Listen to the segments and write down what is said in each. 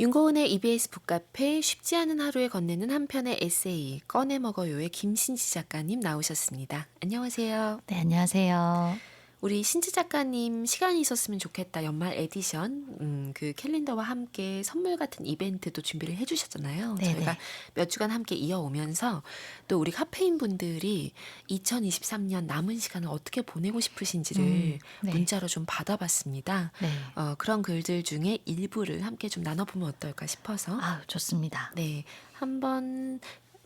윤고은의 EBS 북카페 쉽지 않은 하루에 건네는 한 편의 에세이 꺼내 먹어요의 김신지 작가님 나오셨습니다. 안녕하세요. 네, 안녕하세요. 우리 신지 작가님 시간이 있었으면 좋겠다 연말 에디션 그 캘린더와 함께 선물 같은 이벤트도 준비를 해주셨잖아요. 네네. 저희가 몇 주간 함께 이어오면서 또 우리 카페인 분들이 2023년 남은 시간을 어떻게 보내고 싶으신지를 네. 문자로 좀 받아봤습니다. 네. 그런 글들 중에 일부를 함께 좀 나눠보면 어떨까 싶어서 좋습니다. 네, 한번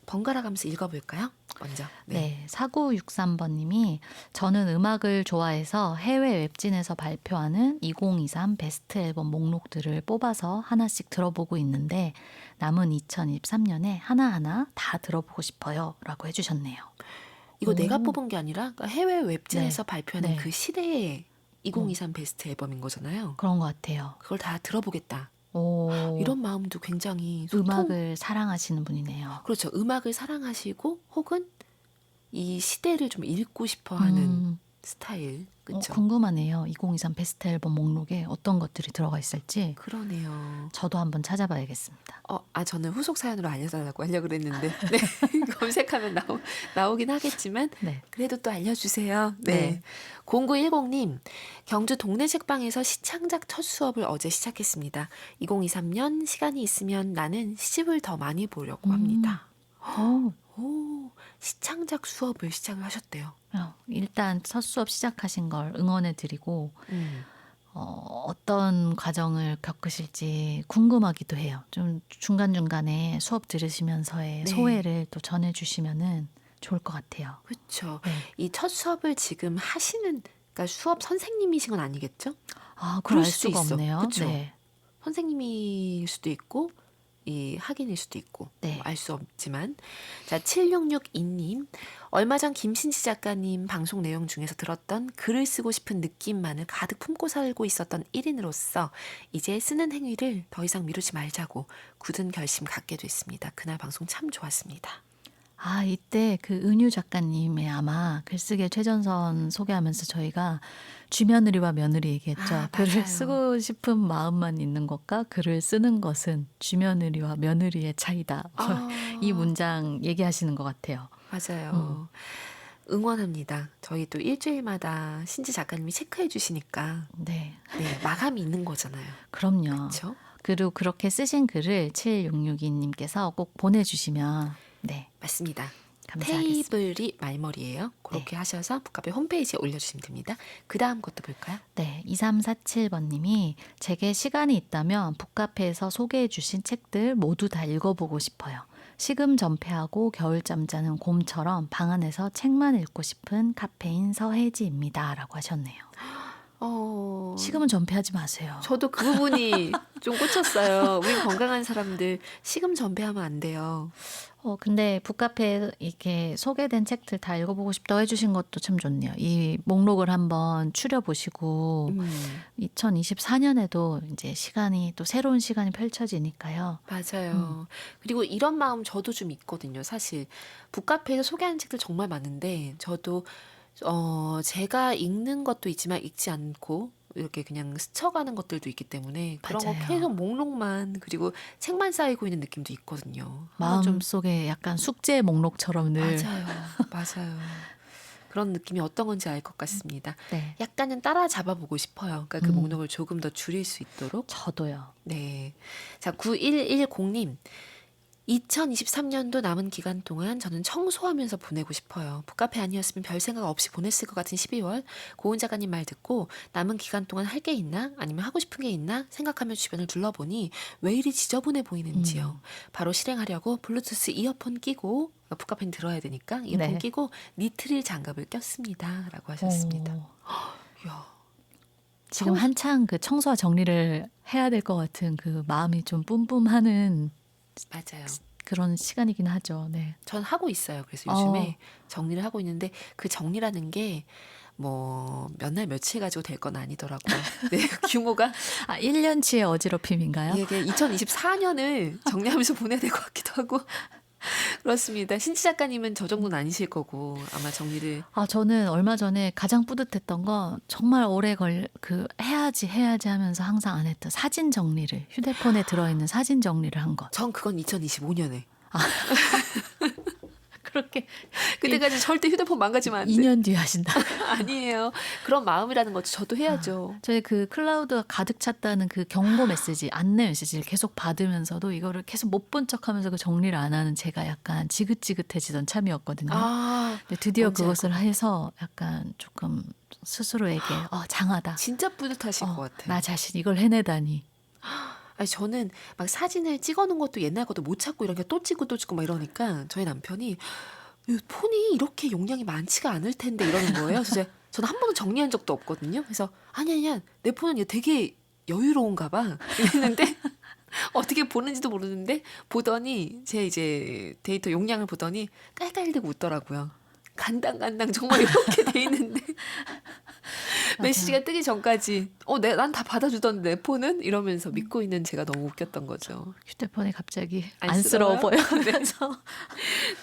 번갈아 가면서 읽어볼까요? 먼저. 네, 4963번님이 저는 음악을 좋아해서 해외 웹진에서 발표하는 2023 베스트 앨범 목록들을 뽑아서 하나씩 들어보고 있는데 남은 2023년에 하나하나 다 들어보고 싶어요 라고 해주셨네요. 이거 오. 내가 뽑은 게 아니라 그러니까 해외 웹진에서 네. 발표하는 네. 그 시대의 2023 베스트 앨범인 거잖아요. 그런 것 같아요. 그걸 다 들어보겠다. 오, 이런 마음도 굉장히 음악을 사랑하시는 분이네요. 그렇죠. 음악을 사랑하시고 혹은 이 시대를 좀 읽고 싶어 하는 스타일. 그렇죠. 궁금하네요. 2023 베스트 앨범 목록에 어떤 것들이 들어가 있을지. 그러네요. 저도 한번 찾아봐야겠습니다. 저는 후속 사연으로 알려달라고 하려고 그랬는데 네. 검색하면 나오긴 하겠지만 네. 그래도 또 알려주세요. 네. 네. 0910님 경주 동네 책방에서 시창작 첫 수업을 어제 시작했습니다. 2023년 시간이 있으면 나는 시집을 더 많이 보려고 합니다. 오, 시창작 수업을 시작을 하셨대요. 일단 첫 수업 시작하신 걸 응원해드리고 어떤 과정을 겪으실지 궁금하기도 해요. 좀 중간중간에 수업 들으시면서의 네. 소회를 또 전해주시면은 좋을 것 같아요. 그렇죠. 네. 이 첫 수업을 지금 하시는 그러니까 수업 선생님이신 건 아니겠죠? 그럴 그럴 알 수도 수가 있어. 없네요. 그쵸? 네. 선생님일 수도 있고 이 학인일 수도 있고 네. 알 수 없지만 자 7662님 얼마 전 김신지 작가님 방송 내용 중에서 들었던 글을 쓰고 싶은 느낌만을 가득 품고 살고 있었던 1인으로서 이제 쓰는 행위를 더 이상 미루지 말자고 굳은 결심 갖게 됐습니다. 그날 방송 참 좋았습니다. 이때 그 은유 작가님의 아마 글쓰기의 최전선 소개하면서 저희가 쥐며느리와 며느리 얘기했죠. 글을 맞아요. 쓰고 싶은 마음만 있는 것과 글을 쓰는 것은 쥐며느리와 며느리의 차이다. 이 문장 얘기하시는 것 같아요. 맞아요. 응원합니다. 저희 또 일주일마다 신지 작가님이 체크해 주시니까 네. 네, 마감이 있는 거잖아요. 그럼요. 그렇죠? 그리고 그렇게 쓰신 글을 7662님께서 꼭 보내주시면 네, 맞습니다. 감사하겠습니다. 테이블이 말머리예요. 그렇게 하셔서 북카페 홈페이지에 올려주시면 됩니다. 그 다음 것도 볼까요? 네, 2347번님이 제게 시간이 있다면 북카페에서 소개해 주신 책들 모두 다 읽어보고 싶어요. 시금 전폐하고 겨울잠 자는 곰처럼 방 안에서 책만 읽고 싶은 카페인 서혜지입니다. 라고 하셨네요. 시금은 전폐하지 마세요. 저도 그 부분이 좀 꽂혔어요. 우리 건강한 사람들 시금 전폐하면 안 돼요. 근데 북카페에 이렇게 소개된 책들 다 읽어보고 싶다고 해주신 것도 참 좋네요. 이 목록을 한번 추려보시고 2024년에도 이제 시간이 또 새로운 시간이 펼쳐지니까요. 맞아요. 그리고 이런 마음 저도 좀 있거든요. 사실 북카페에서 소개하는 책들 정말 많은데 저도 제가 읽는 것도 있지만 읽지 않고 이렇게 그냥 스쳐가는 것들도 있기 때문에 그런 거 맞아요. 계속 목록만 그리고 책만 쌓이고 있는 느낌도 있거든요. 마음속에 약간 숙제 목록처럼 늘. 맞아요. 그런 느낌이 어떤 건지 알 것 같습니다. 네. 약간은 따라잡아보고 싶어요. 그러니까 그 목록을 조금 더 줄일 수 있도록. 저도요. 네. 자, 9110님. 2023년도 남은 기간 동안 저는 청소하면서 보내고 싶어요. 북카페 아니었으면 별 생각 없이 보냈을 것 같은 12월. 고은 작가님 말 듣고 남은 기간 동안 할 게 있나? 아니면 하고 싶은 게 있나? 생각하며 주변을 둘러보니 왜 이리 지저분해 보이는지요. 바로 실행하려고 블루투스 이어폰 끼고 북카페는 들어야 되니까 이어폰 네. 끼고 니트릴 장갑을 꼈습니다. 라고 하셨습니다. 이야. 지금 한창 그 청소와 정리를 해야 될 것 같은 그 마음이 좀 뿜뿜하는 맞아요. 그런 시간이긴 하죠. 네. 전 하고 있어요. 그래서 요즘에 정리를 하고 있는데 그 정리라는 게 뭐 몇 날 며칠 가지고 될 건 아니더라고요. 네, 규모가 1년치의 어지럽힘인가요? 이게 2024년을 정리하면서 보내야 될 것 같기도 하고 그렇습니다. 신지 작가님은 저 정도는 아니실 거고 아마 정리를 저는 얼마 전에 가장 뿌듯했던 건 정말 해야지 하면서 항상 안 했던 사진 정리를, 휴대폰에 들어있는 사진 정리를 한 것. 전 그건 2025년에 그렇게 그때까지 절대 휴대폰 망가지면 안 돼. 2년 뒤에 하신다. 아니에요. 그런 마음이라는 것도 저도 해야죠. 저희 그 클라우드가 가득 찼다는 그 경고 메시지, 안내 메시지를 계속 받으면서도 이거를 계속 못 본 척하면서 그 정리를 안 하는 제가 약간 지긋지긋해지던 참이었거든요. 근데 드디어 뭔지 그것을 해서 약간 조금 스스로에게 장하다. 진짜 뿌듯하실 것 같아요. 나 자신 이걸 해내다니. 아니, 저는 막 사진을 찍어놓은 것도 옛날 것도 못 찾고 이런 게 또 찍고 막 이러니까 저희 남편이 이 폰이 이렇게 용량이 많지가 않을 텐데 이러는 거예요. 그래서 저는 한 번도 정리한 적도 없거든요. 그래서 아니야 내 폰은 되게 여유로운가 봐 이랬는데 어떻게 보는지도 모르는데 보더니 제 이제 데이터 용량을 보더니 깔깔대고 웃더라고요. 간당 정말 이렇게 돼 있는데 메시지가 뜨기 전까지 난 다 받아주던데 내 폰은 이러면서 믿고 있는 제가 너무 웃겼던 거죠. 휴대폰이 갑자기 안쓰러워요? 안쓰러워 보여. 그래서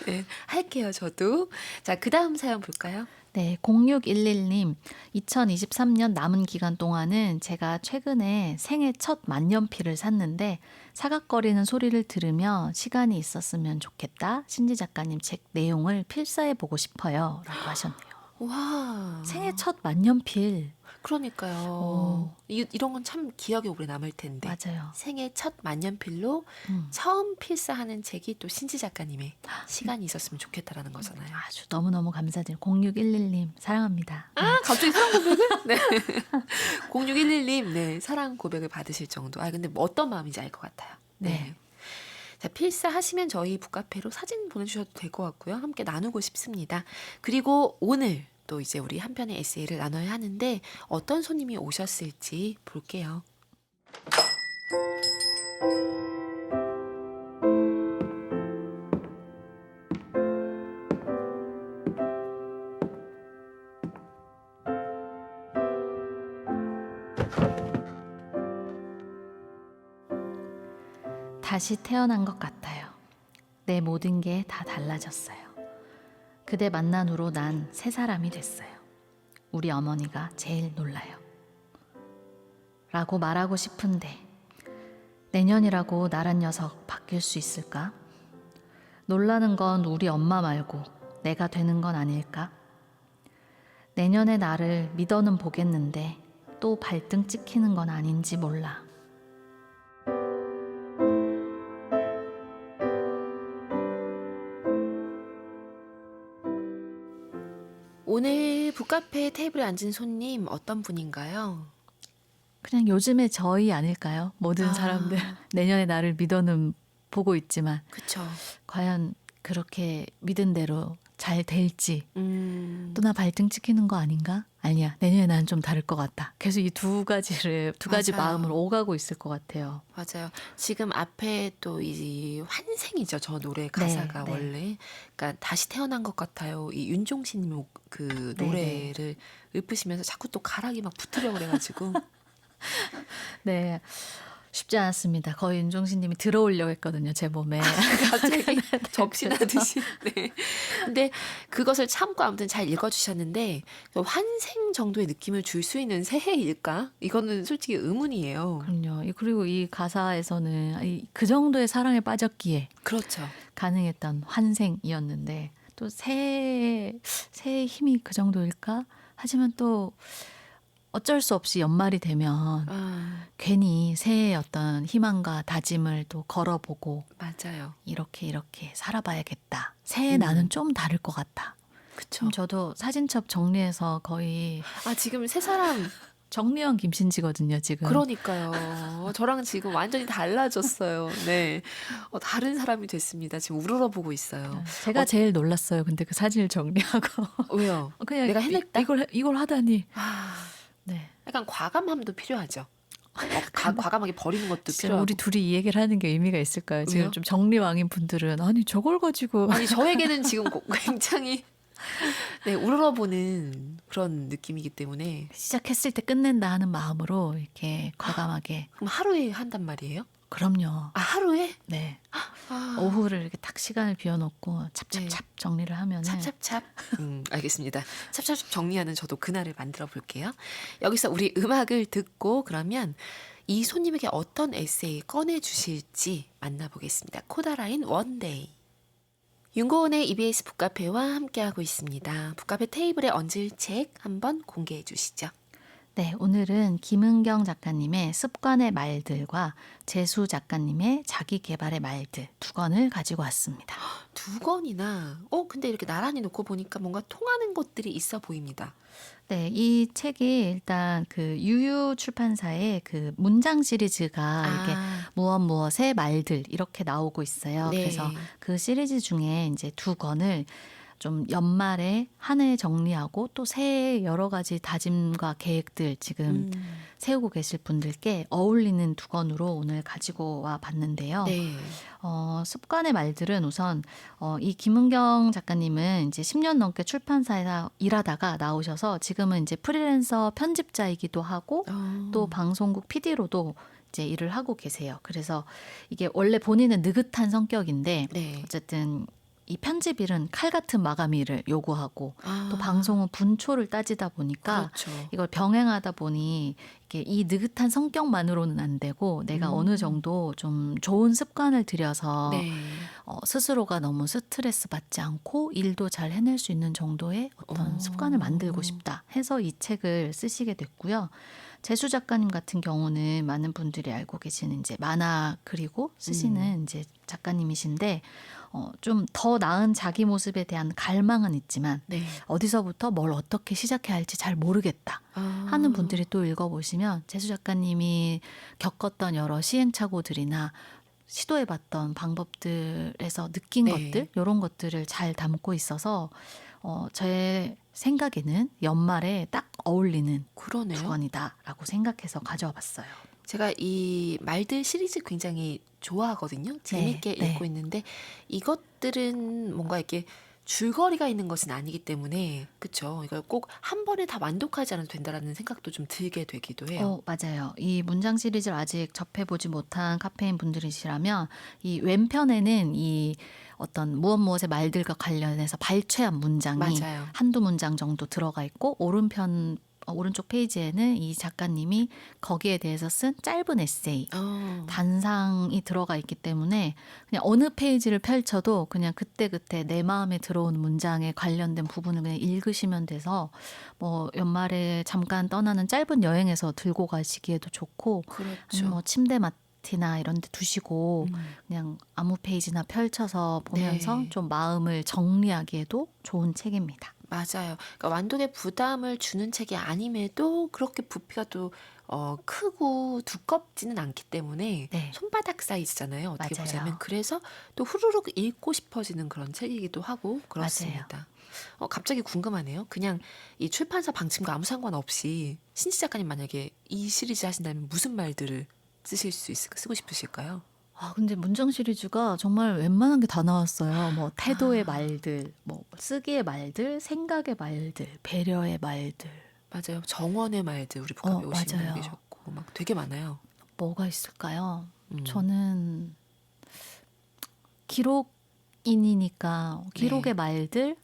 네, 할게요 저도. 자, 그 다음 사연 볼까요? 네, 0611님, 2023년 남은 기간 동안은 제가 최근에 생애 첫 만년필을 샀는데 사각거리는 소리를 들으며 시간이 있었으면 좋겠다. 신지 작가님 책 내용을 필사해 보고 싶어요. 라고 하셨네요. 와, 생애 첫 만년필. 그러니까요. 이런 건 참 기억에 오래 남을 텐데. 맞아요. 생애 첫 만년필로 처음 필사하는 책이 또 신지 작가님의 시간이 있었으면 좋겠다라는 거잖아요. 아주 너무너무 감사드려요. 0611님 사랑합니다. 갑자기 사랑 고백을? 네. 0611님, 네, 사랑 고백을 받으실 정도. 근데 뭐 어떤 마음인지 알 것 같아요. 네. 자, 필사하시면 저희 북카페로 사진 보내주셔도 될 것 같고요. 함께 나누고 싶습니다. 그리고 오늘 또 이제 우리 한 편의 에세이를 나눠야 하는데 어떤 손님이 오셨을지 볼게요. 다시 태어난 것 같아요. 내 모든 게 다 달라졌어요. 그대 만난 후로 난 새 사람이 됐어요. 우리 어머니가 제일 놀라요. 라고 말하고 싶은데 내년이라고 나란 녀석 바뀔 수 있을까? 놀라는 건 우리 엄마 말고 내가 되는 건 아닐까? 내년의 나를 믿어는 보겠는데 또 발등 찍히는 건 아닌지 몰라. 오늘 북카페 테이블에 앉은 손님 어떤 분인가요? 그냥 요즘의 저희 아닐까요? 모든 사람들 내년의 나를 믿어는 보고 있지만 그쵸. 과연 그렇게 믿은 대로 잘 될지 음, 또 나 발등 찍히는 거 아닌가? 아니야 내년에 난 좀 다를 것 같다. 계속 이 두 가지 맞아요. 마음으로 오가고 있을 것 같아요. 맞아요. 지금 앞에 또 이 환생이죠. 저 노래 가사가 네. 원래. 그러니까 다시 태어난 것 같아요. 이 윤종신님 그 네, 노래를 읊으시면서 자꾸 또 가락이 막 붙으려고 그래가지고. 네. 쉽지 않았습니다. 거의 윤종신님이 들어오려고 했거든요, 제 몸에. 갑자기 접신하듯이. 네. 근데 그것을 참고 아무튼 잘 읽어주셨는데 그 환생 정도의 느낌을 줄 수 있는 새해일까? 이거는 솔직히 의문이에요. 그럼요. 그리고 이 가사에서는 그 정도의 사랑에 빠졌기에 그렇죠. 가능했던 환생이었는데 또 새해의 힘이 그 정도일까? 하지만 또 어쩔 수 없이 연말이 되면 괜히 새해의 어떤 희망과 다짐을 또 걸어보고 맞아요. 이렇게 살아봐야겠다. 새해 나는 좀 다를 것 같다. 그쵸. 저도 사진첩 정리해서 거의 지금 세 사람 정리형 김신지거든요, 지금. 그러니까요. 저랑 지금 완전히 달라졌어요. 네. 다른 사람이 됐습니다. 지금 우러러보고 있어요. 제가 제일 놀랐어요. 근데 그 사진을 정리하고 왜요? 그냥 내가 해냈다? 이걸 하다니. 네. 약간 과감함도 필요하죠. 과감하게 버리는 것도 진짜 필요하고. 우리 둘이 이 얘기를 하는 게 의미가 있을까요? 지금 왜요? 좀 정리왕인 분들은 아니 저걸 가지고 아니 저에게는 지금 굉장히 우러러보는 그런 느낌이기 때문에. 시작했을 때 끝낸다 하는 마음으로 이렇게 과감하게. 그럼 하루에 한단 말이에요? 그럼요. 하루에? 네. 아, 오후를 이렇게 딱 시간을 비워놓고 네. 찹찹찹 정리를 하면은 찹찹찹. 알겠습니다. 찹찹찹 정리하는 저도 그날을 만들어 볼게요. 여기서 우리 음악을 듣고 그러면 이 손님에게 어떤 에세이 꺼내 주실지 만나보겠습니다. 코다라인 원데이. 윤고은의 EBS 북카페와 함께하고 있습니다. 북카페 테이블에 얹을 책 한번 공개해 주시죠. 네, 오늘은 김은경 작가님의 습관의 말들과 재수 작가님의 자기 개발의 말들 두 권을 가지고 왔습니다. 두 권이나, 근데 이렇게 나란히 놓고 보니까 뭔가 통하는 것들이 있어 보입니다. 네, 이 책이 일단 그 유유 출판사의 그 문장 시리즈가 이렇게 아, 무엇의 말들 이렇게 나오고 있어요. 네. 그래서 그 시리즈 중에 이제 두 권을 좀 연말에 한 해 정리하고 또 새해 여러 가지 다짐과 계획들 지금 세우고 계실 분들께 어울리는 두 권으로 오늘 가지고 와 봤는데요. 네. 습관의 말들은 우선 이 김은경 작가님은 이제 10년 넘게 출판사에서 일하다가 나오셔서 지금은 이제 프리랜서 편집자이기도 하고 또 방송국 PD로도 이제 일을 하고 계세요. 그래서 이게 원래 본인은 느긋한 성격인데 네. 어쨌든 이 편집 일은 칼 같은 마감 일을 요구하고 또 아, 방송은 분초를 따지다 보니까 그렇죠. 이걸 병행하다 보니 이게 이 느긋한 성격만으로는 안 되고 내가 어느 정도 좀 좋은 습관을 들여서 네. 스스로가 너무 스트레스 받지 않고 일도 잘 해낼 수 있는 정도의 어떤 습관을 만들고 싶다 해서 이 책을 쓰시게 됐고요. 재수 작가님 같은 경우는 많은 분들이 알고 계시는 이제 만화 그리고 쓰시는 이제 작가님이신데 좀 더 나은 자기 모습에 대한 갈망은 있지만 네. 어디서부터 뭘 어떻게 시작해야 할지 잘 모르겠다 하는 분들이 또 읽어보시면 재수 작가님이 겪었던 여러 시행착오들이나 시도해봤던 방법들에서 느낀 네. 것들 이런 것들을 잘 담고 있어서 제 생각에는 연말에 딱 어울리는 그러네요. 두 권이다라고 생각해서 가져와 봤어요. 제가 이 말들 시리즈 굉장히 좋아하거든요. 재밌게 네. 읽고 있는데 이것들은 뭔가 이렇게 줄거리가 있는 것은 아니기 때문에 그쵸? 이걸 꼭 한 번에 다 완독하지 않아도 된다라는 생각도 좀 들게 되기도 해요. 맞아요. 이 문장 시리즈를 아직 접해보지 못한 카페인 분들이시라면 이 왼편에는 이 어떤 무엇의 말들과 관련해서 발췌한 문장이 맞아요. 한두 문장 정도 들어가 있고 오른쪽 페이지에는 이 작가님이 거기에 대해서 쓴 짧은 에세이 단상이 들어가 있기 때문에 그냥 어느 페이지를 펼쳐도 그냥 그때그때 내 마음에 들어오는 문장에 관련된 부분을 그냥 읽으시면 돼서 뭐 연말에 잠깐 떠나는 짧은 여행에서 들고 가시기에도 좋고 아니면 그렇죠. 뭐 침대 맡이나 이런 데 두시고 그냥 아무 페이지나 펼쳐서 보면서 네. 좀 마음을 정리하기에도 좋은 책입니다. 맞아요. 그러니까 완독에 부담을 주는 책이 아님에도 그렇게 부피가 또 크고 두껍지는 않기 때문에 네. 손바닥 사이즈잖아요. 어떻게 맞아요. 보자면. 그래서 또 후루룩 읽고 싶어지는 그런 책이기도 하고 그렇습니다. 갑자기 궁금하네요. 그냥 이 출판사 방침과 아무 상관없이 신지 작가님 만약에 이 시리즈 하신다면 무슨 말들을 쓰고 싶으실까요? 근데 문장 시리즈가 정말 웬만한 게 다 나왔어요. 뭐 태도의 아. 말들, 뭐 쓰기의 말들, 생각의 말들, 배려의 말들. 맞아요. 정원의 말들 우리 북카페 오신 분 맞아요. 계셨고 막 되게 많아요. 뭐가 있을까요? 음. 저는 기록인이니까 기록의 네. 말들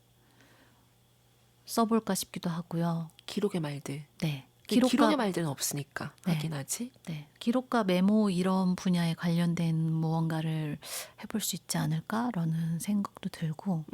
써볼까 싶기도 하고요. 기록의 말들. 네. 기록의 말들은 없으니까 네. 하긴 하지. 네. 기록과 메모 이런 분야에 관련된 무언가를 해볼 수 있지 않을까라는 생각도 들고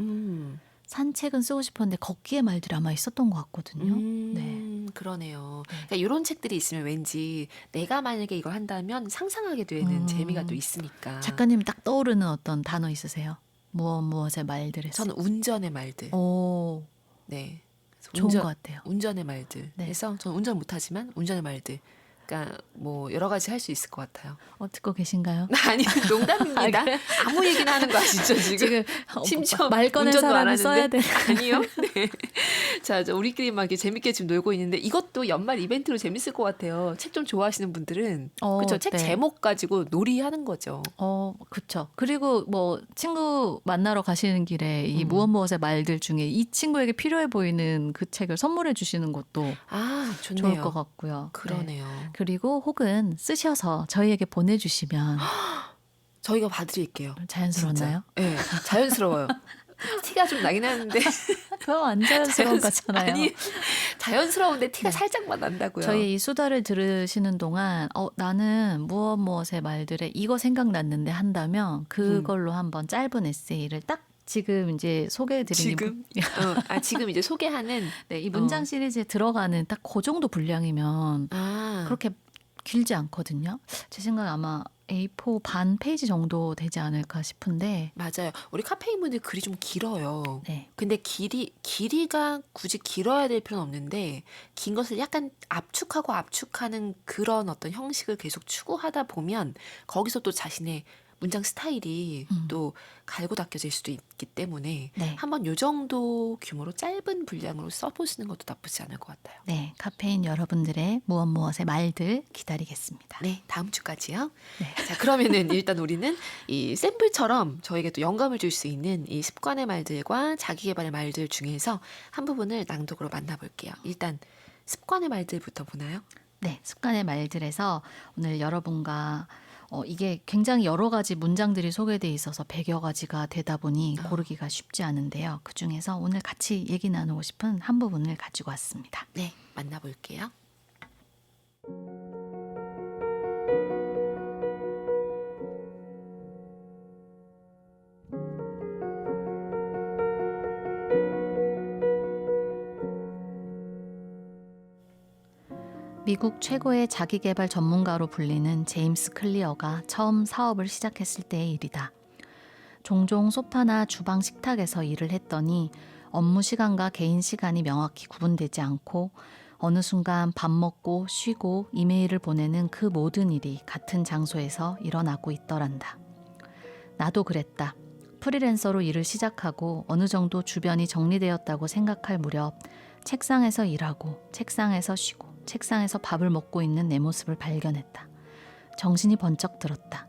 산책은 쓰고 싶었는데 걷기의 말들이 아마 있었던 것 같거든요. 네. 그러네요. 그러니까 이런 책들이 있으면 왠지 내가 만약에 이걸 한다면 상상하게 되는 재미가 또 있으니까. 작가님 딱 떠오르는 어떤 단어 있으세요? 무엇의 말들에서. 저는 운전의 말들. 오, 네. 그래서 좋은 것 같아요. 운전의 말들. 네. 그래서 저는 운전 못하지만 운전의 말들. 그러니까 뭐 여러 가지 할 수 있을 것 같아요. 듣고 계신가요? 아니 농담입니다. 아무 얘기나 하는 거 아시죠 지금? 심지어 말 꺼낸 운전도 안 사람이 써야 하는데. 돼. 아니요. 네. 자, 우리끼리 막 이렇게 재밌게 지금 놀고 있는데 이것도 연말 이벤트로 재밌을 것 같아요. 책 좀 좋아하시는 분들은 그렇죠. 책 네. 제목 가지고 놀이하는 거죠. 그렇죠. 그리고 뭐 친구 만나러 가시는 길에 이 무엇의 말들 중에 이 친구에게 필요해 보이는 그 책을 선물해 주시는 것도 좋네요. 좋을 것 같고요. 그러네요. 네. 그리고 혹은 쓰셔서 저희에게 보내주시면 저희가 봐드릴게요. 자연스러웠나요? 네, 자연스러워요. 티가 좀 나긴 하는데 그럼 안 자연스러운 거잖아요. 아니 자연스러운데 티가 네. 살짝만 난다고요. 저희 이 수다를 들으시는 동안 나는 무엇의 말들에 이거 생각났는데 한다면 그걸로 한번 짧은 에세이를 딱 지금 이제 소개해드리는 지금 이제 소개하는 네, 이 문장 시리즈에 들어가는 딱 그 정도 분량이면 그렇게 길지 않거든요. 제 생각에 아마 A4 반 페이지 정도 되지 않을까 싶은데 맞아요. 우리 카페인 분들 글이 좀 길어요. 네. 근데 길이가 굳이 길어야 될 필요는 없는데 긴 것을 약간 압축하는 그런 어떤 형식을 계속 추구하다 보면 거기서 또 자신의 문장 스타일이 또 갈고 닦여질 수도 있기 때문에 네. 한번 요 정도 규모로 짧은 분량으로 써보시는 것도 나쁘지 않을 것 같아요. 네, 카페인 여러분들의 무엇의 말들 기다리겠습니다. 네, 다음 주까지요. 네. 자, 그러면은 일단 우리는 이 샘플처럼 저에게 또 영감을 줄 수 있는 이 습관의 말들과 자기계발의 말들 중에서 한 부분을 낭독으로 만나볼게요. 일단 습관의 말들부터 보나요? 네, 습관의 말들에서 오늘 여러분과 이게 굉장히 여러 가지 문장들이 소개돼 있어서 100여 가지가 되다 보니 고르기가 쉽지 않은데요. 그중에서 오늘 같이 얘기 나누고 싶은 한 부분을 가지고 왔습니다. 네, 만나볼게요. 미국 최고의 자기계발 전문가로 불리는 제임스 클리어가 처음 사업을 시작했을 때의 일이다. 종종 소파나 주방 식탁에서 일을 했더니 업무 시간과 개인 시간이 명확히 구분되지 않고 어느 순간 밥 먹고 쉬고 이메일을 보내는 그 모든 일이 같은 장소에서 일어나고 있더란다. 나도 그랬다. 프리랜서로 일을 시작하고 어느 정도 주변이 정리되었다고 생각할 무렵 책상에서 일하고 책상에서 쉬고 책상에서 밥을 먹고 있는 내 모습을 발견했다. 정신이 번쩍 들었다.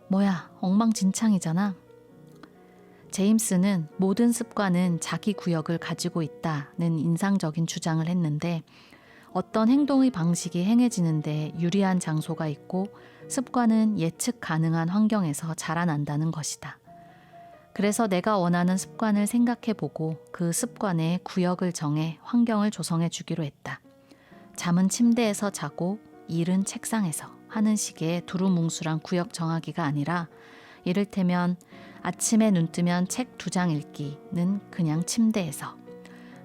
뭐야, 엉망진창이잖아. 제임스는 모든 습관은 자기 구역을 가지고 있다는 인상적인 주장을 했는데 어떤 행동의 방식이 행해지는데 유리한 장소가 있고 습관은 예측 가능한 환경에서 자라난다는 것이다. 그래서 내가 원하는 습관을 생각해보고 그 습관의 구역을 정해 환경을 조성해 주기로 했다. 잠은 침대에서 자고 일은 책상에서 하는 식의 두루뭉술한 구역 정하기가 아니라 이를테면 아침에 눈 뜨면 책 2장 읽기는 그냥 침대에서,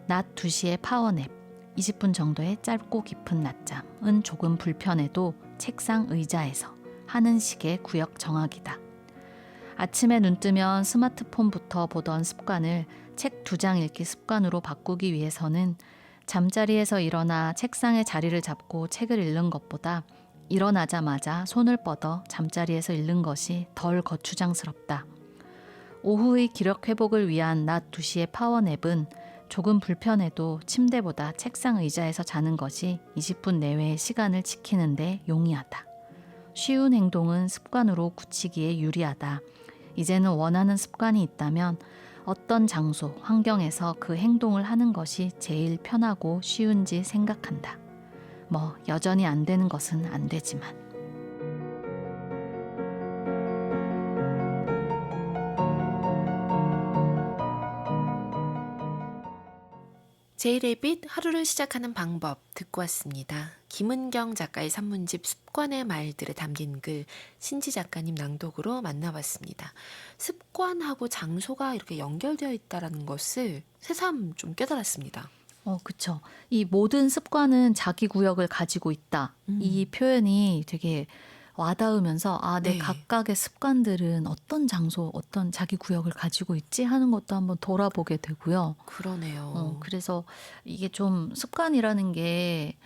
낮 2시에 파워냅, 20분 정도의 짧고 깊은 낮잠은 조금 불편해도 책상 의자에서 하는 식의 구역 정하기다. 아침에 눈 뜨면 스마트폰부터 보던 습관을 책 2장 읽기 습관으로 바꾸기 위해서는 잠자리에서 일어나 책상에 자리를 잡고 책을 읽는 것보다 일어나자마자 손을 뻗어 잠자리에서 읽는 것이 덜 거추장스럽다. 오후의 기력 회복을 위한 낮 2시의 파워냅은 조금 불편해도 침대보다 책상 의자에서 자는 것이 20분 내외의 시간을 지키는데 용이하다. 쉬운 행동은 습관으로 굳히기에 유리하다. 이제는 원하는 습관이 있다면 어떤 장소, 환경에서 그 행동을 하는 것이 제일 편하고 쉬운지 생각한다. 여전히 안 되는 것은 안 되지만. 제이레빗 하루를 시작하는 방법 듣고 왔습니다. 김은경 작가의 산문집 습관의 말들에 담긴 글 신지 작가님 낭독으로 만나봤습니다. 습관하고 장소가 이렇게 연결되어 있다는 것을 새삼 좀 깨달았습니다. 그쵸. 이 모든 습관은 자기 구역을 가지고 있다. 이 표현이 되게 와닿으면서 내 네. 각각의 습관들은 어떤 장소, 어떤 자기 구역을 가지고 있지 하는 것도 한번 돌아보게 되고요. 그러네요. 그래서 이게 좀 습관이라는 게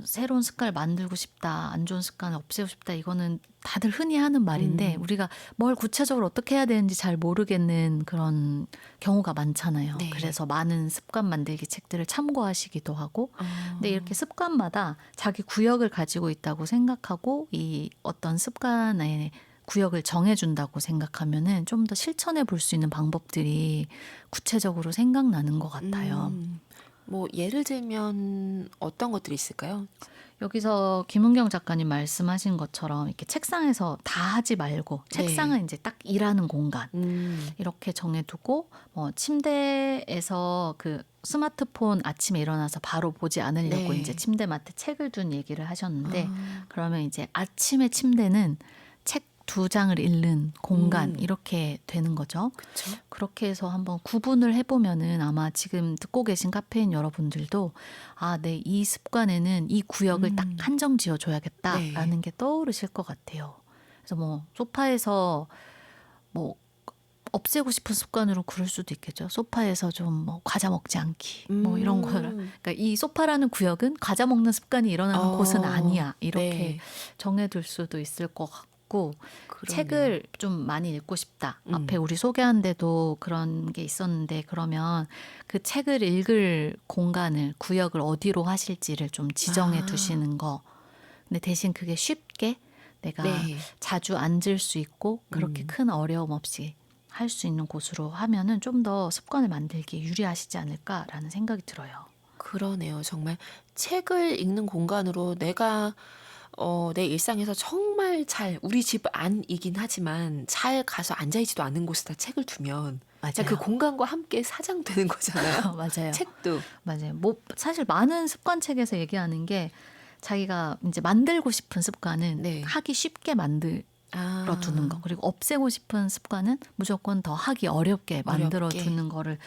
새로운 습관을 만들고 싶다, 안 좋은 습관을 없애고 싶다, 이거는 다들 흔히 하는 말인데 우리가 뭘 구체적으로 어떻게 해야 되는지 잘 모르겠는 그런 경우가 많잖아요. 네. 그래서 많은 습관 만들기 책들을 참고하시기도 하고 근데 이렇게 습관마다 자기 구역을 가지고 있다고 생각하고 이 어떤 습관의 구역을 정해준다고 생각하면은 좀 더 실천해 볼 수 있는 방법들이 구체적으로 생각나는 것 같아요. 뭐 예를 들면 어떤 것들이 있을까요? 여기서 김은경 작가님 말씀하신 것처럼 이렇게 책상에서 다 하지 말고 네. 책상은 이제 딱 일하는 공간 음. 이렇게 정해두고 침대에서 그 스마트폰 아침에 일어나서 바로 보지 않으려고 네. 이제 침대맡에 책을 둔 얘기를 하셨는데 아. 그러면 이제 아침에 침대는 책 2장을 읽는 공간 이렇게 되는 거죠. 그쵸. 그렇게 해서 한번 구분을 해보면은 아마 지금 듣고 계신 카페인 여러분들도 아, 네, 이 습관에는 이 구역을 딱 한정 지어줘야겠다라는 네. 게 떠오르실 것 같아요. 그래서 뭐 소파에서 뭐 없애고 싶은 습관으로 그럴 수도 있겠죠. 소파에서 좀 뭐 과자 먹지 않기 뭐 이런 거를 그러니까 이 소파라는 구역은 과자 먹는 습관이 일어나는 곳은 아니야 이렇게 네. 정해둘 수도 있을 것 같고 그러네요. 책을 좀 많이 읽고 싶다. 앞에 음. 우리 소개한 데도 그런 게 있었는데 그러면 그 책을 읽을 공간을 구역을 어디로 하실지를 좀 지정해 아. 두시는 거. 근데 대신 그게 쉽게 내가 네. 자주 앉을 수 있고 그렇게 큰 어려움 없이 할 수 있는 곳으로 하면은 좀 더 습관을 만들기에 유리하시지 않을까라는 생각이 들어요. 그러네요. 정말 책을 읽는 공간으로 내가 내 일상에서 정말 잘 우리 집 안이긴 하지만 잘 가서 앉아 있지도 않는 곳에다 책을 두면 그냥 그 맞아요. 공간과 함께 사장되는 거잖아요. 맞아요. 책도. 맞아요. 뭐 사실 많은 습관책에서 얘기하는 게 자기가 이제 만들고 싶은 습관은 네. 하기 쉽게 만들어 두는 거. 아. 그리고 없애고 싶은 습관은 무조건 더 하기 어렵게 만들어 어렵게. 두는 거를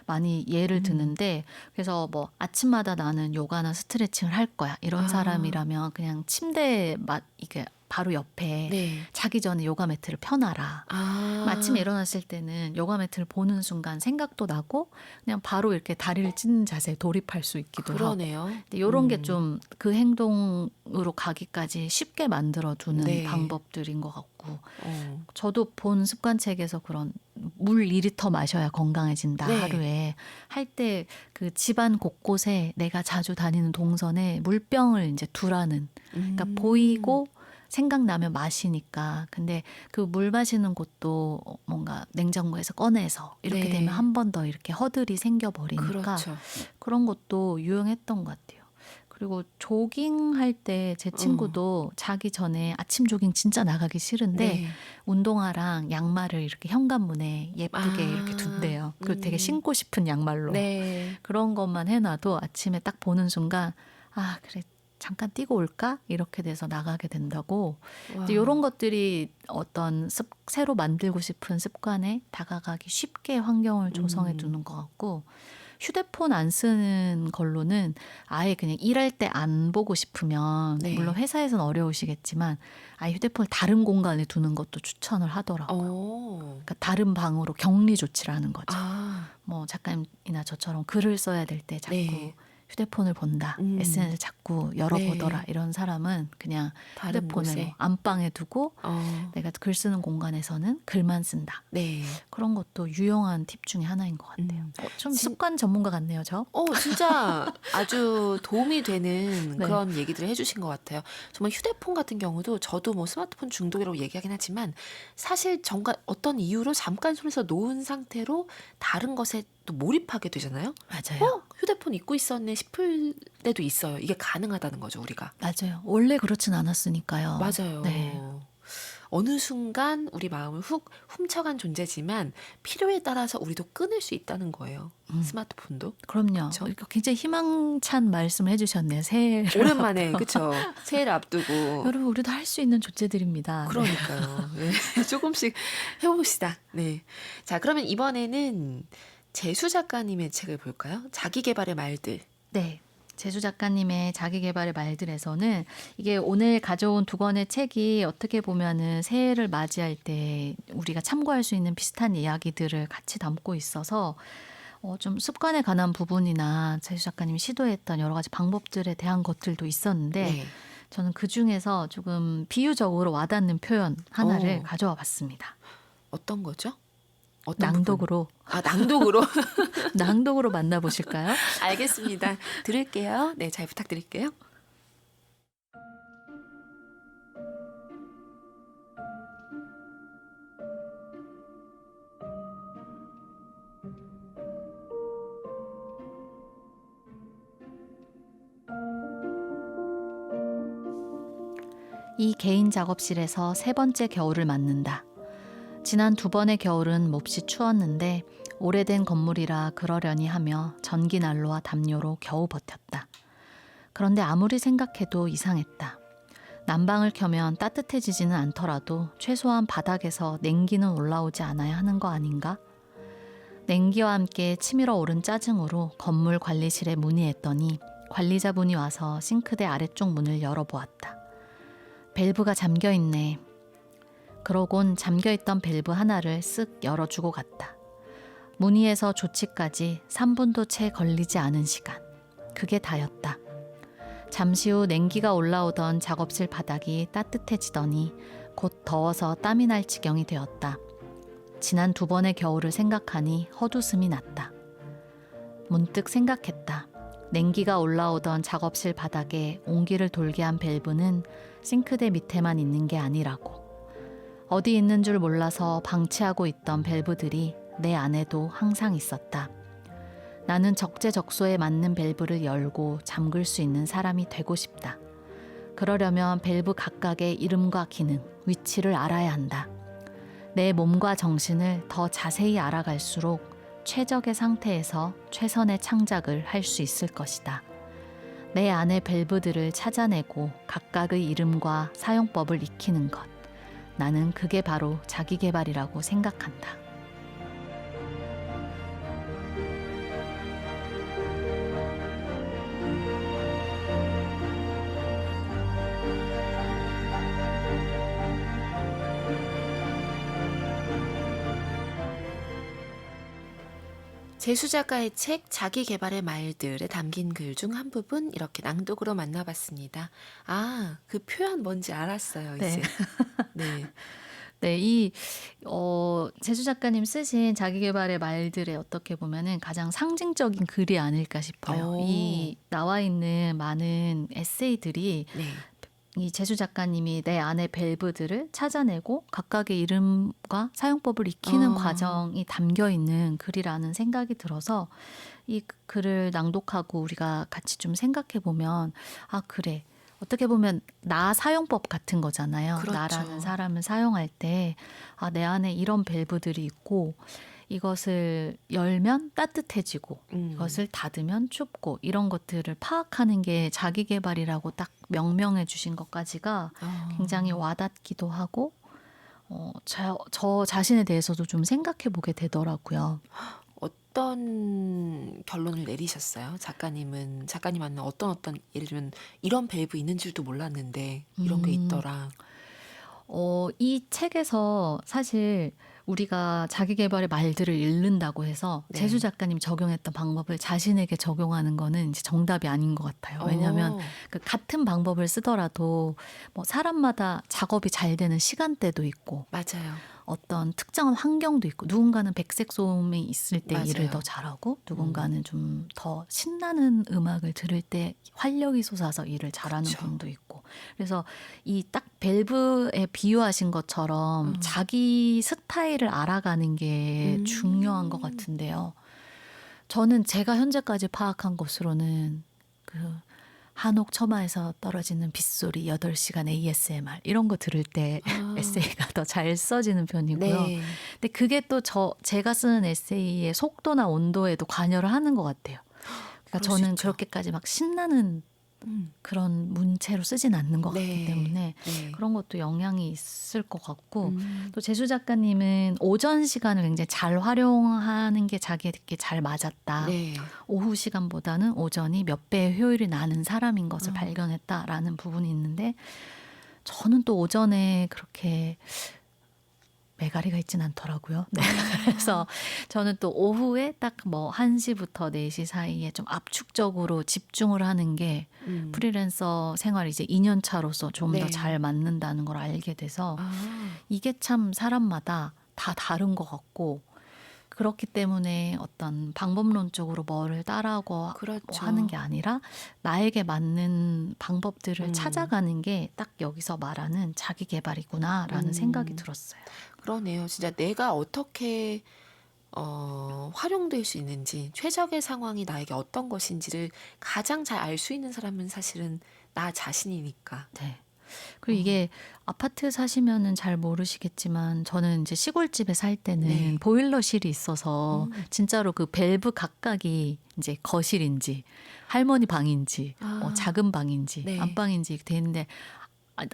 많이 예를 드는데 그래서 뭐 아침마다 나는 요가나 스트레칭을 할 거야. 이런 아. 사람이라면 그냥 침대 이게 바로 옆에 네. 자기 전에 요가 매트를 펴놔라. 그럼 아침에 아. 일어났을 때는 요가 매트를 보는 순간 생각도 나고 그냥 바로 이렇게 다리를 찢는 자세에 돌입할 수 있기도 하고. 그러네요. 근데 요런 게 좀 그 행동으로 가기까지 쉽게 만들어 두는 네. 방법들인 것 같고 어. 저도 본 습관책에서 그런 물 2리터 마셔야 건강해진다 네. 하루에 할 때 그 집안 곳곳에 내가 자주 다니는 동선에 물병을 이제 두라는 그러니까 보이고 생각나면 마시니까. 근데 그 물 마시는 곳도 뭔가 냉장고에서 꺼내서 이렇게 네. 되면 한 번 더 이렇게 허들이 생겨버리니까 그렇죠. 그런 것도 유용했던 것 같아요. 그리고 조깅할 때 제 친구도 자기 전에 아침 조깅 진짜 나가기 싫은데 네. 운동화랑 양말을 이렇게 현관문에 예쁘게 이렇게 둔대요. 그리고 되게 신고 싶은 양말로. 네. 그런 것만 해놔도 아침에 딱 보는 순간 아, 그래. 잠깐 뛰고 올까? 이렇게 돼서 나가게 된다고. 와. 이런 것들이 어떤 새로 만들고 싶은 습관에 다가가기 쉽게 환경을 조성해 두는 것 같고 휴대폰 안 쓰는 걸로는 아예 그냥 일할 때 안 보고 싶으면 네. 물론 회사에서는 어려우시겠지만 아예 휴대폰을 다른 공간에 두는 것도 추천을 하더라고요. 그러니까 다른 방으로 격리 조치를 하는 거죠. 아. 뭐 작가님이나 저처럼 글을 써야 될 때 자꾸 네. 휴대폰을 본다, SNS를 자꾸 열어보더라 네. 이런 사람은 그냥 다른 휴대폰을 곳에. 뭐 안방에 두고 어. 내가 글 쓰는 공간에서는 글만 쓴다. 네. 그런 것도 유용한 팁 중에 하나인 것 같아요. 좀 습관 전문가 같네요, 저. 진짜 아주 도움이 되는 네. 그런 얘기들을 해주신 것 같아요. 정말 휴대폰 같은 경우도 저도 뭐 스마트폰 중독이라고 얘기하긴 하지만 사실 정말 어떤 이유로 잠깐 손에서 놓은 상태로 다른 것에 또 몰입하게 되잖아요. 맞아요. 휴대폰 잊고 있었네 싶을 때도 있어요. 이게 가능하다는 거죠, 우리가. 맞아요. 원래 그렇진 않았으니까요. 맞아요. 네. 어느 순간 우리 마음을 훅 훔쳐간 존재지만 필요에 따라서 우리도 끊을 수 있다는 거예요. 스마트폰도. 그럼요. 그쵸? 이거 굉장히 희망찬 말씀을 해주셨네요. 새해를 오랜만에 그쵸. 새해를 앞두고. 여러분 우리도 할 수 있는 존재들입니다. 네. 그러니까요. 네. 조금씩 해봅시다. 네. 자, 그러면 이번에는 재수 작가님의 책을 볼까요? 자기계발의 말들. 네. 재수 작가님의 자기계발의 말들에서는 이게 오늘 가져온 2권의 책이 어떻게 보면은 새해를 맞이할 때 우리가 참고할 수 있는 비슷한 이야기들을 같이 담고 있어서 좀 습관에 관한 부분이나 재수 작가님이 시도했던 여러 가지 방법들에 대한 것들도 있었는데 네. 저는 그중에서 조금 비유적으로 와닿는 표현 하나를 어. 가져와 봤습니다. 어떤 거죠? 어떤 낭독으로 부분? 낭독으로. 낭독으로 만나보실까요? 알겠습니다. 들을게요. 네, 잘 부탁드릴게요. 이 개인 작업실에서 세 번째 겨울을 맞는다. 지난 두 번의 겨울은 몹시 추웠는데 오래된 건물이라 그러려니 하며 전기난로와 담요로 겨우 버텼다. 그런데 아무리 생각해도 이상했다. 난방을 켜면 따뜻해지지는 않더라도 최소한 바닥에서 냉기는 올라오지 않아야 하는 거 아닌가? 냉기와 함께 치밀어 오른 짜증으로 건물 관리실에 문의했더니 관리자분이 와서 싱크대 아래쪽 문을 열어보았다. 밸브가 잠겨있네. 그러곤 잠겨있던 밸브 하나를 쓱 열어주고 갔다. 문의에서 조치까지 3분도 채 걸리지 않은 시간. 그게 다였다. 잠시 후 냉기가 올라오던 작업실 바닥이 따뜻해지더니 곧 더워서 땀이 날 지경이 되었다. 지난 두 번의 겨울을 생각하니 헛웃음이 났다. 문득 생각했다. 냉기가 올라오던 작업실 바닥에 온기를 돌게 한 밸브는 싱크대 밑에만 있는 게 아니라고. 어디 있는 줄 몰라서 방치하고 있던 밸브들이 내 안에도 항상 있었다. 나는 적재적소에 맞는 밸브를 열고 잠글 수 있는 사람이 되고 싶다. 그러려면 밸브 각각의 이름과 기능, 위치를 알아야 한다. 내 몸과 정신을 더 자세히 알아갈수록 최적의 상태에서 최선의 창작을 할 수 있을 것이다. 내 안의 밸브들을 찾아내고 각각의 이름과 사용법을 익히는 것. 나는 그게 바로 자기계발이라고 생각한다. 제수 작가의 책 자기 개발의 말들에 담긴 글 중 한 부분 이렇게 낭독으로 만나봤습니다. 아, 그 표현 뭔지 알았어요, 네. 이제. 네. 네, 제주 작가님 쓰신 자기계발의 말들에 어떻게 보면은 가장 상징적인 글이 아닐까 싶어요. 오. 이 나와 있는 많은 에세이들이 네. 이 제주 작가님이 내 안의 밸브들을 찾아내고 각각의 이름과 사용법을 익히는 과정이 담겨 있는 글이라는 생각이 들어서 이 글을 낭독하고 우리가 같이 좀 생각해 보면 아, 그래. 어떻게 보면 나 사용법 같은 거잖아요. 그렇죠. 나라는 사람을 사용할 때 아, 내 안에 이런 밸브들이 있고 이것을 열면 따뜻해지고 이것을 닫으면 춥고 이런 것들을 파악하는 게 자기계발이라고 딱 명명해 주신 것까지가 굉장히 와닿기도 하고 저 자신에 대해서도 좀 생각해 보게 되더라고요. 어떤 결론을 내리셨어요? 작가님한테는 어떤 예를 들면 이런 밸브 있는 줄도 몰랐는데 이런 게 있더라. 이 책에서 사실 우리가 자기계발의 말들을 읽는다고 해서 네. 제수 작가님 적용했던 방법을 자신에게 적용하는 거는 이제 정답이 아닌 것 같아요. 왜냐하면 그 같은 방법을 쓰더라도 뭐 사람마다 작업이 잘 되는 시간대도 있고 맞아요. 어떤 특정한 환경도 있고 누군가는 백색 소음이 있을 때 맞아요. 일을 더 잘하고 누군가는 좀 더 신나는 음악을 들을 때 활력이 솟아서 일을 잘하는 그쵸. 분도 있고 그래서 이 딱 밸브에 비유하신 것처럼 자기 스타일을 알아가는 게 중요한 것 같은데요. 저는 제가 현재까지 파악한 것으로는 그 한옥 처마에서 떨어지는 빗소리 8시간 ASMR 이런 거 들을 때 에세이가 더 잘 써지는 편이고요. 네. 근데 그게 또 제가 쓰는 에세이의 속도나 온도에도 관여를 하는 것 같아요. 그러니까 그럴 수 저는 있죠. 그렇게까지 막 신나는 그런 문체로 쓰진 않는 것 같기 네. 때문에 네. 그런 것도 영향이 있을 것 같고 또 제수 작가님은 오전 시간을 굉장히 잘 활용하는 게 자기에게 잘 맞았다. 네. 오후 시간보다는 오전이 몇 배의 효율이 나는 사람인 것을 발견했다라는 부분이 있는데 저는 또 오전에 그렇게 매가리가 있진 않더라고요. 네. 그래서 저는 또 오후에 딱 뭐 1시부터 4시 사이에 좀 압축적으로 집중을 하는 게 프리랜서 생활 이제 2년 차로서 좀 더 네. 잘 맞는다는 걸 알게 돼서 아, 이게 참 사람마다 다 다른 것 같고 그렇기 때문에 어떤 방법론적으로 뭐를 따라하고 뭐 그렇죠. 하는 게 아니라 나에게 맞는 방법들을 찾아가는 게 딱 여기서 말하는 자기 개발이구나라는 생각이 들었어요. 그러네요. 진짜 내가 어떻게 활용될 수 있는지, 최적의 상황이 나에게 어떤 것인지를 가장 잘 알 수 있는 사람은 사실은 나 자신이니까. 네. 그리고 이게 아파트 사시면은 잘 모르시겠지만 저는 이제 시골집에 살 때는 네. 보일러실이 있어서 진짜로 그 밸브 각각이 이제 거실인지 할머니 방인지 뭐 아. 작은 방인지 네. 안방인지 돼 있는데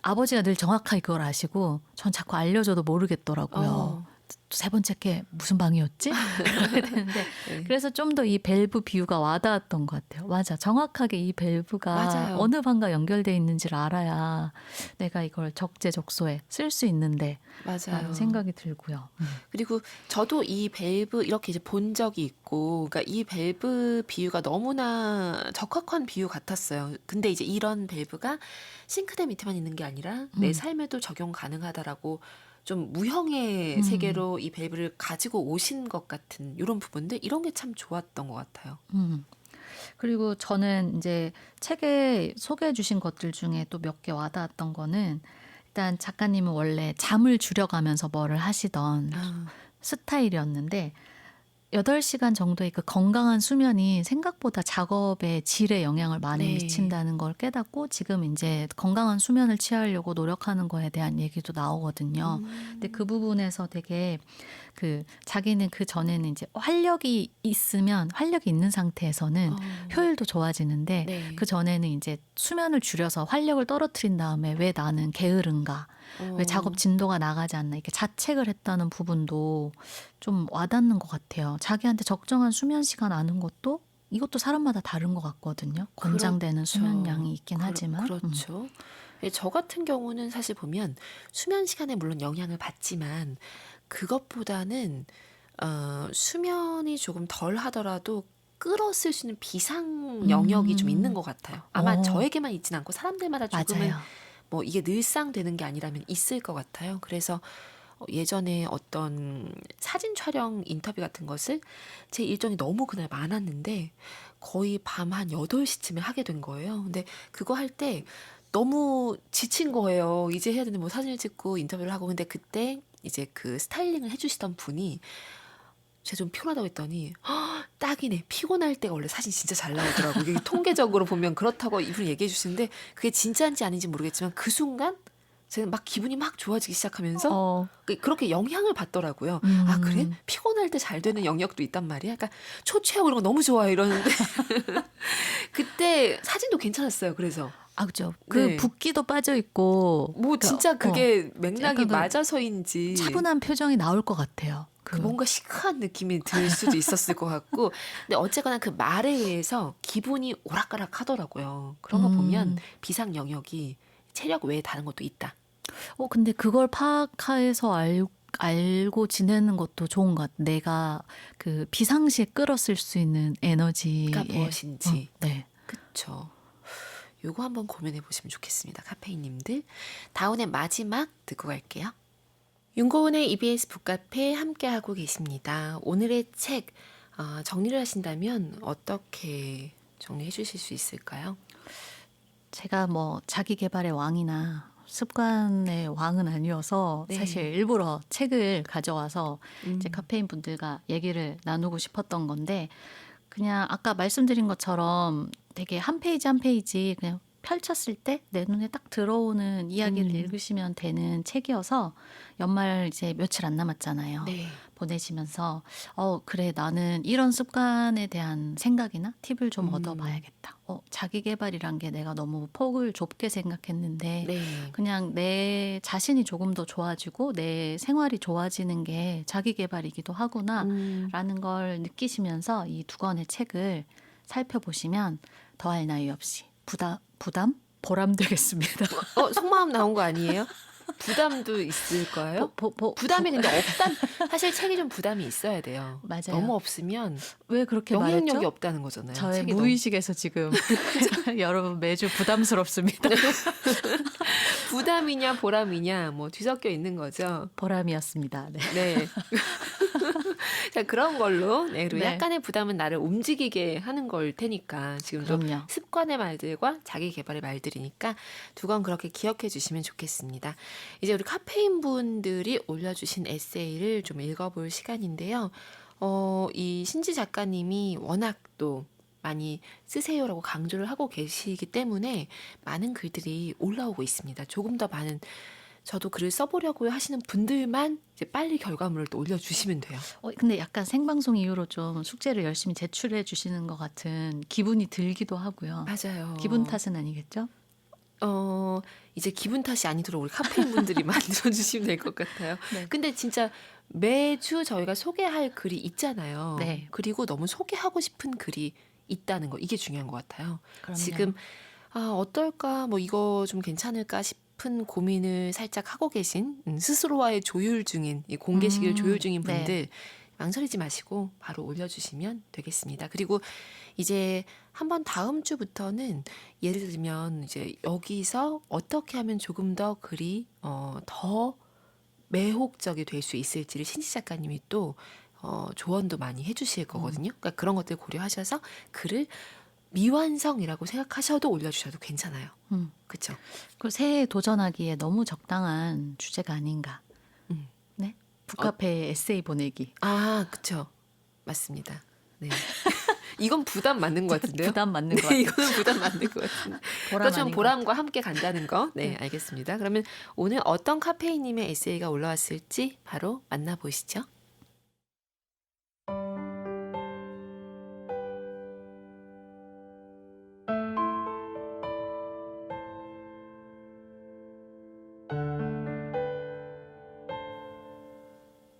아버지가 늘 정확하게 그걸 아시고 전 자꾸 알려줘도 모르겠더라고요. 어. 세 번째 게 무슨 방이었지? 그러게 되는데 네. 그래서 좀 더 이 밸브 비유가 와닿았던 것 같아요. 맞아. 정확하게 이 밸브가 맞아요. 어느 방과 연결돼 있는지를 알아야 내가 이걸 적재적소에 쓸 수 있는데 맞아요. 라는 생각이 들고요. 그리고 저도 이 밸브 이렇게 이제 본 적이 있고, 그러니까 이 밸브 비유가 너무나 적확한 비유 같았어요. 근데 이제 이런 밸브가 싱크대 밑에만 있는 게 아니라 내 삶에도 적용 가능하다라고 좀 무형의 세계로 이 밸브를 가지고 오신 것 같은 이런 부분들, 이런 게 참 좋았던 것 같아요. 그리고 저는 이제 책에 소개해 주신 것들 중에 또 몇 개 와닿았던 거는 일단 작가님은 원래 잠을 줄여가면서 뭐를 하시던 아, 스타일이었는데 8시간 정도의 그 건강한 수면이 생각보다 작업의 질에 영향을 많이 네. 미친다는 걸 깨닫고 지금 이제 건강한 수면을 취하려고 노력하는 거에 대한 얘기도 나오거든요. 근데 그 부분에서 되게 그 자기는 그 전에는 이제 활력이 있는 상태에서는 어, 효율도 좋아지는데 네. 그 전에는 이제 수면을 줄여서 활력을 떨어뜨린 다음에 왜 나는 게으른가? 왜 작업 진도가 나가지 않나 이렇게 자책을 했다는 부분도 좀 와닿는 것 같아요. 자기한테 적정한 수면 시간 아는 것도 이것도 사람마다 다른 것 같거든요. 권장되는 그렇죠. 수면량이 있긴 하지만. 그렇죠. 예, 저 같은 경우는 사실 보면 수면 시간에 물론 영향을 받지만 그것보다는 수면이 조금 덜 하더라도 끌어쓸 수 있는 비상 영역이 좀 있는 것 같아요. 아마 어. 저에게만 있진 않고 사람들마다 조금은 맞아요. 뭐 이게 늘상 되는 게 아니라면 있을 것 같아요. 그래서 예전에 어떤 사진 촬영 인터뷰 같은 것을 제 일정이 너무 그날 많았는데 거의 밤 한 8시쯤에 하게 된 거예요. 근데 그거 할 때 너무 지친 거예요. 이제 해야 되는데 뭐 사진을 찍고 인터뷰를 하고. 근데 그때 이제 그 스타일링을 해주시던 분이 제가 좀 피곤하다고 했더니 딱이네. 피곤할 때가 원래 사진 진짜 잘 나오더라고. 이게 통계적으로 보면 그렇다고 이분이 얘기해 주시는데 그게 진짜인지 아닌지 모르겠지만 그 순간 제가 막 기분이 막 좋아지기 시작하면서 어. 그렇게 영향을 받더라고요. 아, 그래? 피곤할 때 잘 되는 영역도 있단 말이야? 그러니까 초췌하고 이런 거 너무 좋아 이러는데 그때 사진도 괜찮았어요. 그래서 아, 그죠. 그 네. 붓기도 빠져 있고. 뭐 진짜 그게 맥락이 약간 그 맞아서인지 차분한 표정이 나올 것 같아요. 그 뭔가 시크한 느낌이 들 수도 있었을 것 같고, 근데 어쨌거나 그 말에 의해서 기분이 오락가락 하더라고요. 그런 거 보면 비상 영역이 체력 외에 다른 것도 있다. 근데 그걸 파악해서 알고 지내는 것도 좋은 것 같아. 내가 그 비상시에 끌어쓸 수 있는 에너지가 그러니까 무엇인지. 네. 그쵸. 요거 한번 고민해 보시면 좋겠습니다. 카페인님들. 다운의 마지막 듣고 갈게요. 윤고은의 EBS 북카페 함께하고 계십니다. 오늘의 책 정리를 하신다면 어떻게 정리해 주실 수 있을까요? 제가 뭐 자기 개발의 왕이나 습관의 왕은 아니어서 네. 사실 일부러 책을 가져와서 이제 카페인 분들과 얘기를 나누고 싶었던 건데 그냥 아까 말씀드린 것처럼 되게 한 페이지 한 페이지 그냥 펼쳤을 때 내 눈에 딱 들어오는 이야기를 읽으시면 되는 책이어서 연말 이제 며칠 안 남았잖아요. 네. 보내시면서 그래 나는 이런 습관에 대한 생각이나 팁을 좀 얻어봐야겠다. 자기 개발이란 게 내가 너무 폭을 좁게 생각했는데 네. 그냥 내 자신이 조금 더 좋아지고 내 생활이 좋아지는 게 자기 개발이기도 하구나라는 걸 느끼시면서 이 두 권의 책을 살펴보시면 더할 나위 없이 부담? 보람 되겠습니다. 속마음 나온 거 아니에요? 부담도 있을까요? 부담이 근데 사실 책이 좀 부담이 있어야 돼요. 맞아요. 너무 없으면 왜 그렇게 영향력이 말했죠? 없다는 거잖아요. 저의 책이 무의식에서 지금 여러분 매주 부담스럽습니다. 부담이냐 보람이냐 뭐 뒤섞여 있는 거죠. 보람이었습니다. 네. 네. 자, 그런 걸로 그리고 네. 약간의 부담은 나를 움직이게 하는 걸 테니까 지금도 그럼요. 습관의 말들과 자기 개발의 말들이니까 두 건 그렇게 기억해 주시면 좋겠습니다. 이제 우리 카페인 분들이 올려주신 에세이를 좀 읽어볼 시간인데요. 이 신지 작가님이 워낙 또 많이 쓰세요라고 강조를 하고 계시기 때문에 많은 글들이 올라오고 있습니다. 조금 더 많은 저도 글을 써보려고 하시는 분들만 이제 빨리 결과물을 또 올려주시면 돼요. 근데 약간 생방송 이후로 좀 숙제를 열심히 제출해 주시는 것 같은 기분이 들기도 하고요. 맞아요. 기분 탓은 아니겠죠? 이제 기분 탓이 아니도록 우리 카페인 분들이 만들어주시면 될 것 같아요. 네. 근데 진짜 매주 저희가 소개할 글이 있잖아요. 네. 그리고 너무 소개하고 싶은 글이 있다는 거, 이게 중요한 것 같아요. 그럼요. 지금 어떨까, 뭐 이거 좀 괜찮을까 싶은 고민을 살짝 하고 계신 스스로와의 조율 중인, 이 공개 시기를 조율 중인 네. 분들 망설이지 마시고 바로 올려주시면 되겠습니다. 그리고 이제 한번 다음 주부터는 예를 들면 이제 여기서 어떻게 하면 조금 더 글이 더 매혹적이 될 수 있을지를 신지 작가님이 또 조언도 많이 해주실 거거든요. 그러니까 그런 것들 고려하셔서 글을 미완성이라고 생각하셔도 올려주셔도 괜찮아요. 그렇죠? 그 새해에 도전하기에 너무 적당한 주제가 아닌가. 음. 네? 북카페 에세이 보내기. 그렇죠. 맞습니다. 네. 이건 부담 맞는 것 같은데요? 부담 맞는 것 네, 같아요. 이거는 부담 맞는 것 같은데. 보람 좀 아닌 것 보람과 함께 간다는 거. 네, 네. 알겠습니다. 그러면 오늘 어떤 카페인님의 에세이가 올라왔을지 바로 만나보시죠.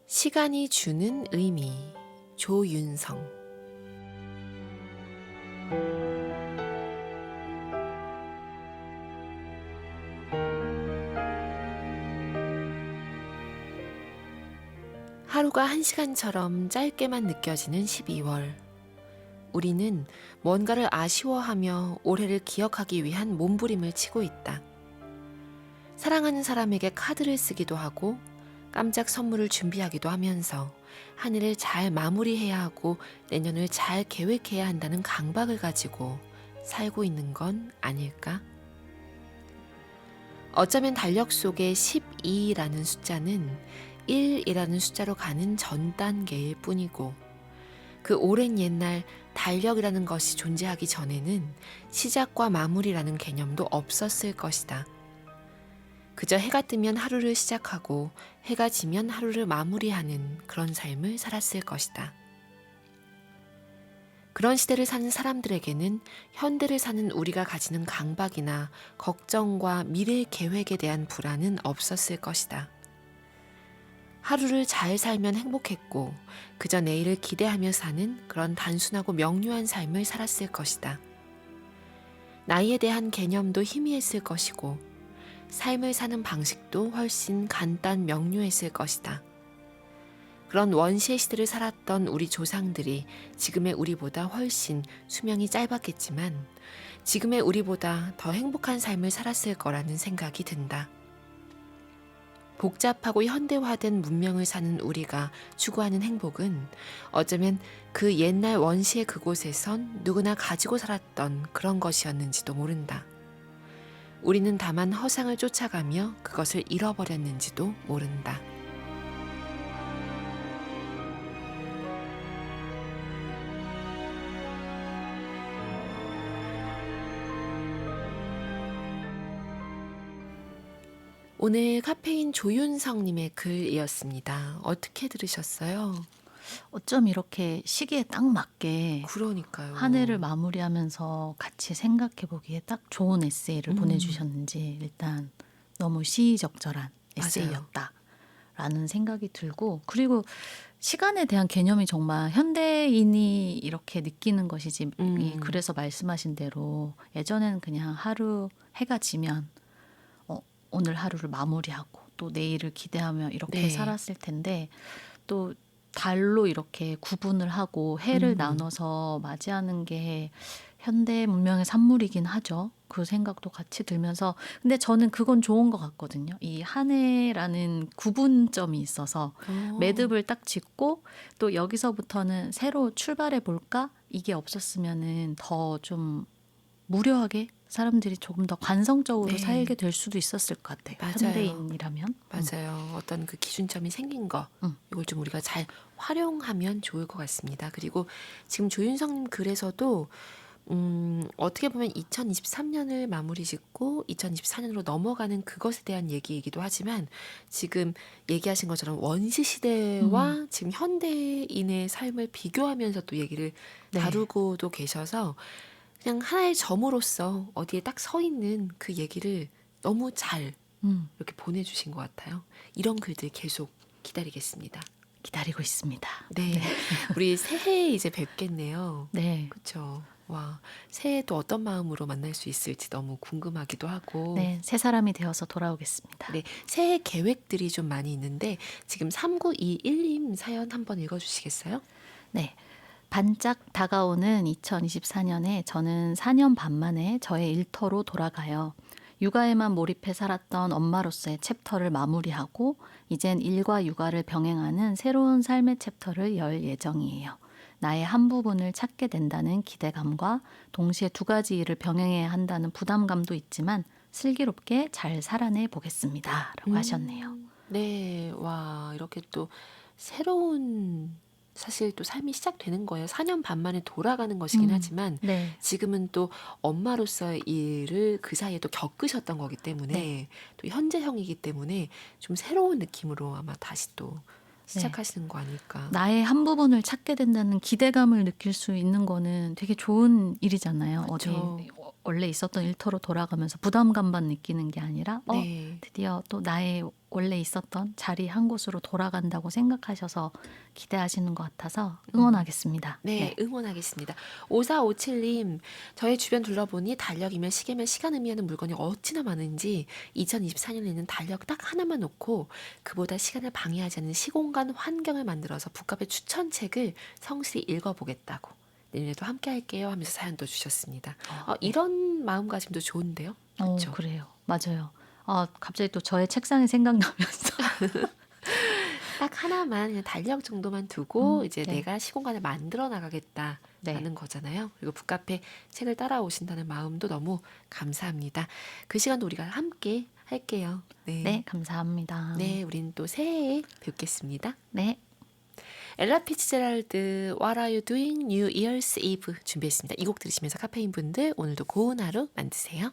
시간이 주는 의미, 조윤성. 하루가 한 시간처럼 짧게만 느껴지는 12월. 우리는 뭔가를 아쉬워하며 올해를 기억하기 위한 몸부림을 치고 있다. 사랑하는 사람에게 카드를 쓰기도 하고 깜짝 선물을 준비하기도 하면서 한 해를 잘 마무리해야 하고 내년을 잘 계획해야 한다는 강박을 가지고 살고 있는 건 아닐까? 어쩌면 달력 속의 12라는 숫자는 1이라는 숫자로 가는 전 단계일 뿐이고 그 오랜 옛날 달력이라는 것이 존재하기 전에는 시작과 마무리라는 개념도 없었을 것이다. 그저 해가 뜨면 하루를 시작하고 해가 지면 하루를 마무리하는 그런 삶을 살았을 것이다. 그런 시대를 사는 사람들에게는 현대를 사는 우리가 가지는 강박이나 걱정과 미래 계획에 대한 불안은 없었을 것이다. 하루를 잘 살면 행복했고 그저 내일을 기대하며 사는 그런 단순하고 명료한 삶을 살았을 것이다. 나이에 대한 개념도 희미했을 것이고 삶을 사는 방식도 훨씬 간단 명료했을 것이다. 그런 원시의 시대를 살았던 우리 조상들이 지금의 우리보다 훨씬 수명이 짧았겠지만 지금의 우리보다 더 행복한 삶을 살았을 거라는 생각이 든다. 복잡하고 현대화된 문명을 사는 우리가 추구하는 행복은 어쩌면 그 옛날 원시의 그곳에선 누구나 가지고 살았던 그런 것이었는지도 모른다. 우리는 다만 허상을 쫓아가며 그것을 잃어버렸는지도 모른다. 오늘 카페인 조윤성님의 글이었습니다. 어떻게 들으셨어요? 어쩜 이렇게 시기에 딱 맞게 그러니까요. 한 해를 마무리하면서 같이 생각해 보기에 딱 좋은 에세이를 보내주셨는지 일단 너무 시의적절한 에세이였다라는 생각이 들고, 그리고 시간에 대한 개념이 정말 현대인이 이렇게 느끼는 것이지 그래서 말씀하신 대로 예전에는 그냥 하루 해가 지면 오늘 하루를 마무리하고 또 내일을 기대하며 이렇게 네. 살았을 텐데 또 달로 이렇게 구분을 하고 해를 나눠서 맞이하는 게 현대 문명의 산물이긴 하죠. 그 생각도 같이 들면서, 근데 저는 그건 좋은 것 같거든요. 이 한 해라는 구분점이 있어서 매듭을 딱 짓고 또 여기서부터는 새로 출발해 볼까? 이게 없었으면은 더 좀 무료하게 사람들이 조금 더 관성적으로 네. 살게 될 수도 있었을 것 같아요. 맞아요. 현대인이라면. 맞아요. 어떤 그 기준점이 생긴 거, 이걸 좀 우리가 잘 활용하면 좋을 것 같습니다. 그리고 지금 조윤성님 글에서도 어떻게 보면 2023년을 마무리 짓고 2024년으로 넘어가는 그것에 대한 얘기이기도 하지만 지금 얘기하신 것처럼 원시 시대와 지금 현대인의 삶을 비교하면서 또 얘기를 네. 다루고도 계셔서 그냥 하나의 점으로서 어디에 딱 서 있는 그 얘기를 너무 잘 음, 이렇게 보내주신 것 같아요. 이런 글들 계속 기다리겠습니다. 기다리고 있습니다. 네, 우리 새해에 이제 뵙겠네요. 네. 그렇죠. 와, 새해도 어떤 마음으로 만날 수 있을지 너무 궁금하기도 하고. 네, 새 사람이 되어서 돌아오겠습니다. 네, 새해 계획들이 좀 많이 있는데 지금 3921님 사연 한번 읽어주시겠어요? 네. 반짝 다가오는 2024년에 저는 4년 반 만에 저의 일터로 돌아가요. 육아에만 몰입해 살았던 엄마로서의 챕터를 마무리하고 이젠 일과 육아를 병행하는 새로운 삶의 챕터를 열 예정이에요. 나의 한 부분을 찾게 된다는 기대감과 동시에 두 가지 일을 병행해야 한다는 부담감도 있지만 슬기롭게 잘 살아내 보겠습니다. 라고 하셨네요. 네, 와, 이렇게 또 새로운 사실 또 삶이 시작되는 거예요. 4년 반 만에 돌아가는 것이긴 하지만 네. 지금은 또 엄마로서의 일을 그 사이에 또 겪으셨던 거기 때문에 네. 또 현재형이기 때문에 좀 새로운 느낌으로 아마 다시 또 시작하시는 거 아닐까. 나의 한 부분을 찾게 된다는 기대감을 느낄 수 있는 거는 되게 좋은 일이잖아요. 그쵸. 어디 원래 있었던 일터로 돌아가면서 부담감만 느끼는 게 아니라 네. 드디어 또 나의 원래 있었던 자리 한 곳으로 돌아간다고 생각하셔서 기대하시는 것 같아서 응원하겠습니다. 네, 응원하겠습니다. 5457님, 저의 주변 둘러보니 달력이면 시계면 시간 의미하는 물건이 어찌나 많은지 2024년에는 달력 딱 하나만 놓고 그보다 시간을 방해하지 않는 시공간 환경을 만들어서 북카페 추천책을 성실히 읽어보겠다고. 내년에도 함께 할게요 하면서 사연도 주셨습니다. 이런 마음가짐도 좋은데요? 그렇죠? 그래요. 맞아요. 갑자기 또 저의 책상이 생각나면서 딱 하나만 그냥 달력 정도만 두고 이제 네. 내가 시공간을 만들어 나가겠다라는 네. 거잖아요. 그리고 북카페 책을 따라오신다는 마음도 너무 감사합니다. 그 시간도 우리가 함께 할게요. 네. 네, 감사합니다. 네, 우린 또 새해에 뵙겠습니다. 네. 엘라 피츠제랄드 What Are You Doing New Year's Eve 준비했습니다. 이 곡 들으시면서 카페인 분들 오늘도 고운 하루 만드세요.